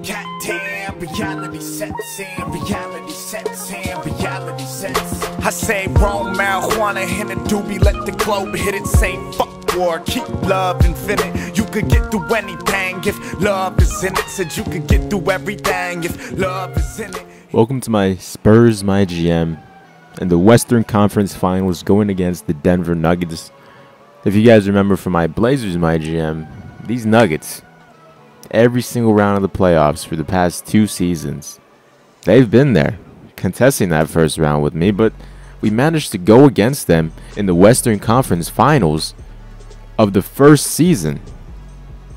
Goddamn, reality sets in, reality sets in, reality sets. I say roll marijuana in a doobie, let the globe hit it. Say fuck war, keep love infinite. You could get through anything if love is in it. Said you could get through everything if love is in it. Welcome to my Spurs MyGM and the Western Conference Finals going against the Denver Nuggets. If you guys remember from my Blazers MyGM, these Nuggets, every single round of the playoffs for the past 2 seasons, they've been there contesting that first round with me, but we managed to go against them in the Western Conference Finals of the first season.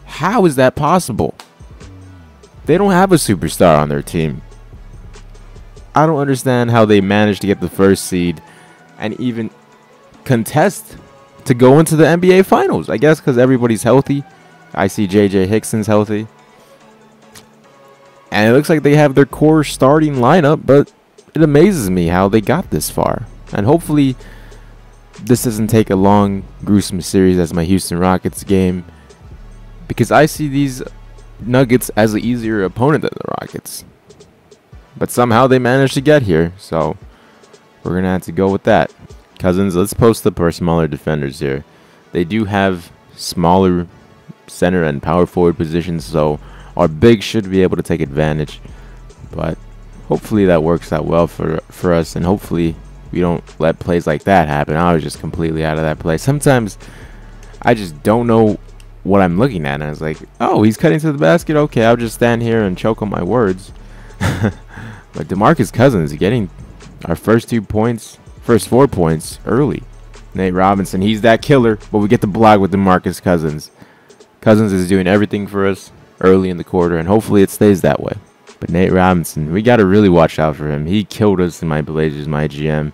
How is that possible? They don't have a superstar on their team. I don't understand how they managed to get the first seed and even contest to go into the NBA Finals. I guess because everybody's healthy. I see J.J. Hickson's healthy. And it looks like they have their core starting lineup, but it amazes me how they got this far. And hopefully this doesn't take a long, gruesome series as my Houston Rockets game, because I see these Nuggets as an easier opponent than the Rockets. But somehow they managed to get here, so we're going to have to go with that. Cousins, let's post up our smaller defenders here. They do have smaller center and power forward positions, so our bigs should be able to take advantage. But hopefully that works out well for us, and hopefully we don't let plays like that happen. I was just completely out of that play. Sometimes I just don't know what I'm looking at, and I was like, oh, he's cutting to the basket. Okay, I'll just stand here and choke on my words. But DeMarcus Cousins getting our first 4 points early. Nate Robinson, he's that killer, but we get the block with DeMarcus Cousins. Cousins is doing everything for us early in the quarter, and hopefully it stays that way. But Nate Robinson, we got to really watch out for him. He killed us in my Blazers MyGM,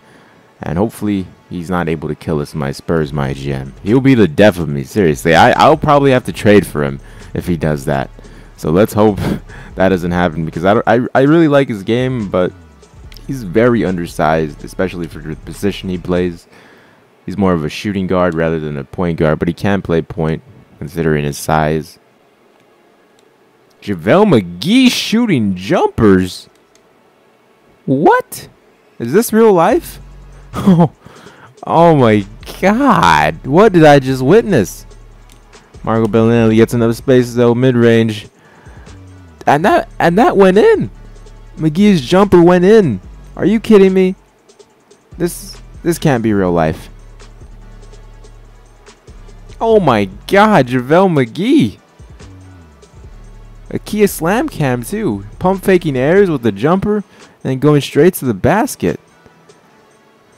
and hopefully he's not able to kill us in my Spurs MyGM. He'll be the death of me, seriously. I'll probably have to trade for him if he does that. So let's hope that doesn't happen, because I really like his game, but he's very undersized, especially for the position he plays. He's more of a shooting guard rather than a point guard, but he can play point considering his size. JaVale McGee shooting jumpers? What? Is this real life? Oh my god. What did I just witness? Marco Bellinelli gets enough space though, mid-range. And that went in. McGee's jumper went in. Are you kidding me? This can't be real life. Oh my god, JaVale McGee. A Kia slam cam too. Pump faking airs with the jumper and then going straight to the basket.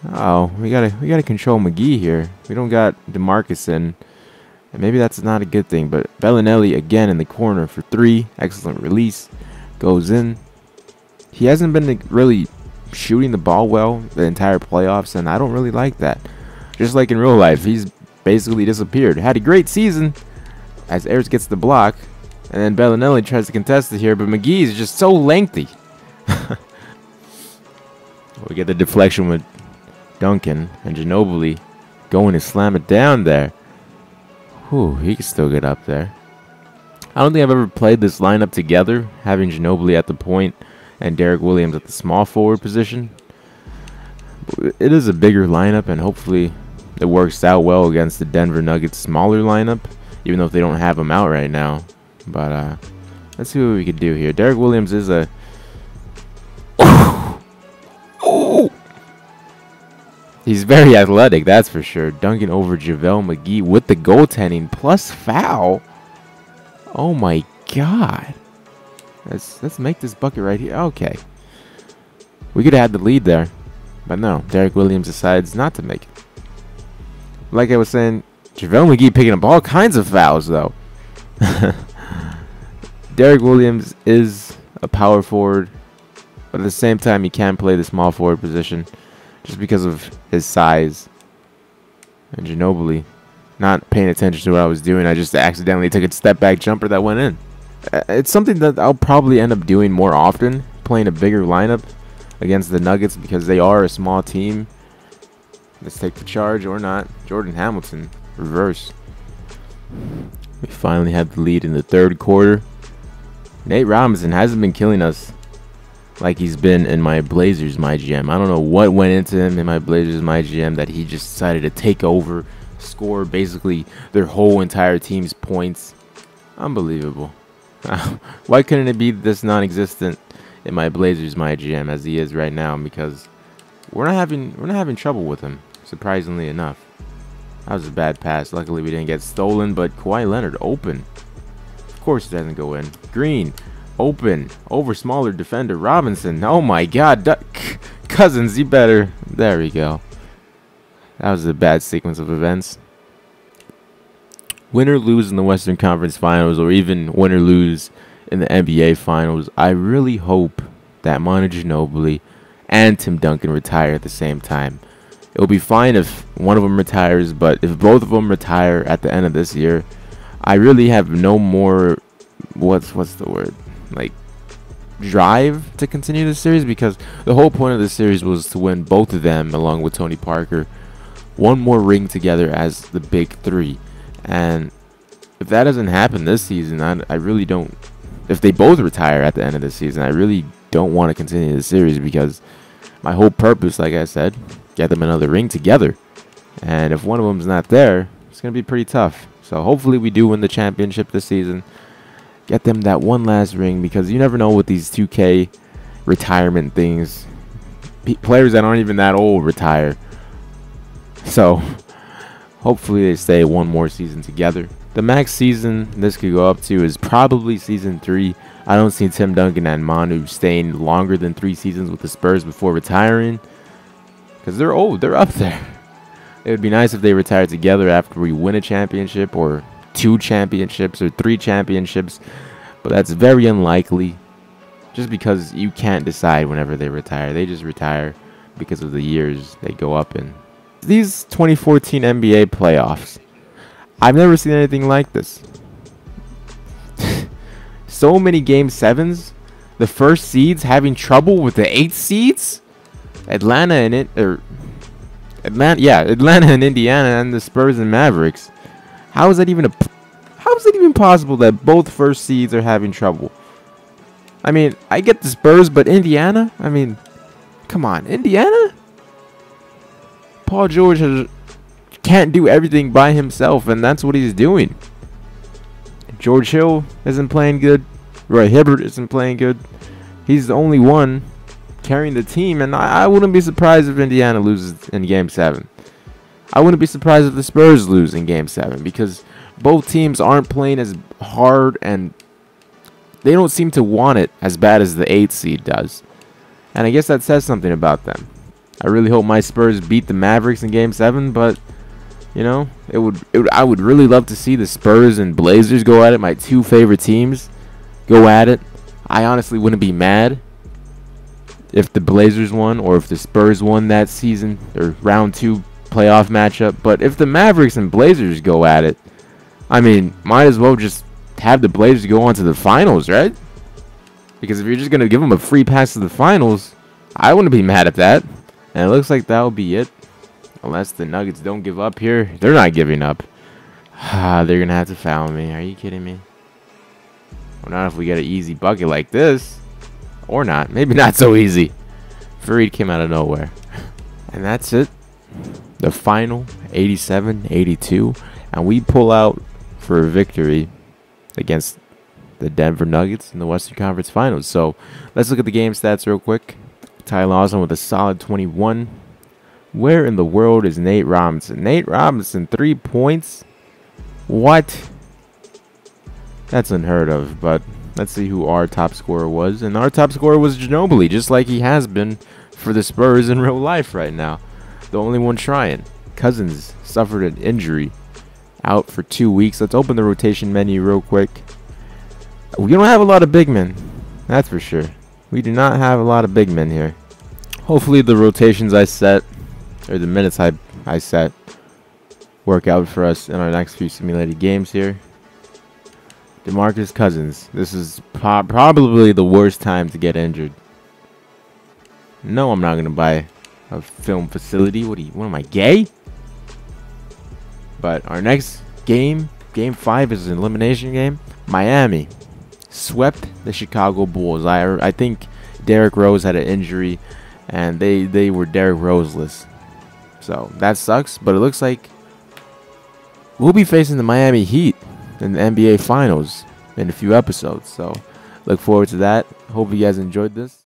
Oh, we gotta control McGee here. We don't got DeMarcus in. And maybe that's not a good thing, but Bellinelli again in the corner for 3. Excellent release. Goes in. He hasn't been really shooting the ball well the entire playoffs, and I don't really like that. Just like in real life, he's basically disappeared. Had a great season as Ayers gets the block, and then Bellinelli tries to contest it here, but McGee is just so lengthy. We get the deflection with Duncan, and Ginobili going to slam it down there. Whew, he can still get up there. I don't think I've ever played this lineup together, having Ginobili at the point and Derek Williams at the small forward position. It is a bigger lineup, and hopefully it works out well against the Denver Nuggets smaller lineup, even though they don't have him out right now. But let's see what we can do here. Derek Williams is a... Oh! He's very athletic, that's for sure. Dunking over JaVale McGee with the goaltending plus foul. Oh my god. Let's make this bucket right here. Okay. We could have had the lead there. But no, Derek Williams decides not to make it. Like I was saying, JaVale McGee picking up all kinds of fouls though. Derek Williams is a power forward, but at the same time he can play the small forward position just because of his size. And Ginobili not paying attention to what I was doing. I just accidentally took a step back jumper that went in. It's something that I'll probably end up doing more often, playing a bigger lineup against the Nuggets because they are a small team. Let's take the charge or not. Jordan Hamilton, reverse. We finally have the lead in the third quarter. Nate Robinson hasn't been killing us like he's been in my Blazers MyGM. I don't know what went into him in my Blazers MyGM that he just decided to take over, score basically their whole entire team's points. Unbelievable. Why couldn't it be this non-existent in my Blazers MyGM as he is right now? Because we're not having trouble with him, surprisingly enough. That was a bad pass. Luckily we didn't get stolen, but Kawhi Leonard open. Of course it doesn't go in. Green open over smaller defender Robinson. Oh my god. Cousins, you better. There we go. That was a bad sequence of events. Win or lose in the Western Conference Finals, or even win or lose in the NBA Finals, I really hope that Manu Ginobili and Tim Duncan retire at the same time. It'll be fine if one of them retires, but if both of them retire at the end of this year, I really have no more, what's the word, like, drive to continue the series, because the whole point of the series was to win both of them, along with Tony Parker, one more ring together as the big three. And if that doesn't happen this season, I really don't, if they both retire at the end of the season, I really don't want to continue the series, because my whole purpose, like I said, get them another ring together. And if one of them's not there, it's going to be pretty tough. So hopefully we do win the championship this season. Get them that one last ring, because you never know with these 2K retirement things. Players that aren't even that old retire. So hopefully they stay one more season together. The max season this could go up to is probably season 3. I don't see Tim Duncan and Manu staying longer than 3 seasons with the Spurs before retiring, because they're old. They're up there. It would be nice if they retired together after we win a championship, or 2 championships, or 3 championships. But that's very unlikely, just because you can't decide whenever they retire. They just retire because of the years they go up in. These 2014 NBA playoffs, I've never seen anything like this. So many game 7s. The first seeds having trouble with the 8th seeds. Atlanta and Indiana, and the Spurs and Mavericks. How is that even possible that both first seeds are having trouble? I mean, I get the Spurs, but Indiana? I mean, come on, Indiana? Paul George can't do everything by himself, and that's what he's doing. George Hill isn't playing good. Roy Hibbert isn't playing good. He's the only one carrying the team, and I wouldn't be surprised if Indiana loses in Game 7. I wouldn't be surprised if the Spurs lose in Game 7, because both teams aren't playing as hard, and they don't seem to want it as bad as the 8th seed does. And I guess that says something about them. I really hope my Spurs beat the Mavericks in Game 7, but you know, I would really love to see the Spurs and Blazers go at it, my 2 favorite teams go at it. I honestly wouldn't be mad if the Blazers won, or if the Spurs won that season, or round 2 playoff matchup. But if the Mavericks and Blazers go at it, I mean, might as well just have the Blazers go on to the finals, right? Because if you're just going to give them a free pass to the finals, I wouldn't be mad at that. And it looks like that will be it. Unless the Nuggets don't give up here. They're not giving up. They're going to have to foul me. Are you kidding me? Well, not if we get an easy bucket like this. Or not. Maybe not so easy. Fareed came out of nowhere. And that's it. The final 87-82. And we pull out for a victory against the Denver Nuggets in the Western Conference Finals. So let's look at the game stats real quick. Ty Lawson with a solid 21. Where in the world is Nate Robinson? Nate Robinson, 3 points? What? That's unheard of, but let's see who our top scorer was. And our top scorer was Ginobili, just like he has been for the Spurs in real life right now. The only one trying. Cousins suffered an injury, out for 2 weeks. Let's open the rotation menu real quick. We don't have a lot of big men, that's for sure. We do not have a lot of big men here. Hopefully the rotations I set, or the minutes I set, work out for us in our next few simulated games here. DeMarcus Cousins. This is probably the worst time to get injured. No, I'm not going to buy a film facility. What am I, gay? But our next game, Game 5, is an elimination game. Miami. swept the Chicago Bulls. I think Derrick Rose had an injury, and they were Derrick Roseless. So that sucks, but it looks like we'll be facing the Miami Heat in the NBA Finals in a few episodes. So look forward to that. Hope you guys enjoyed this.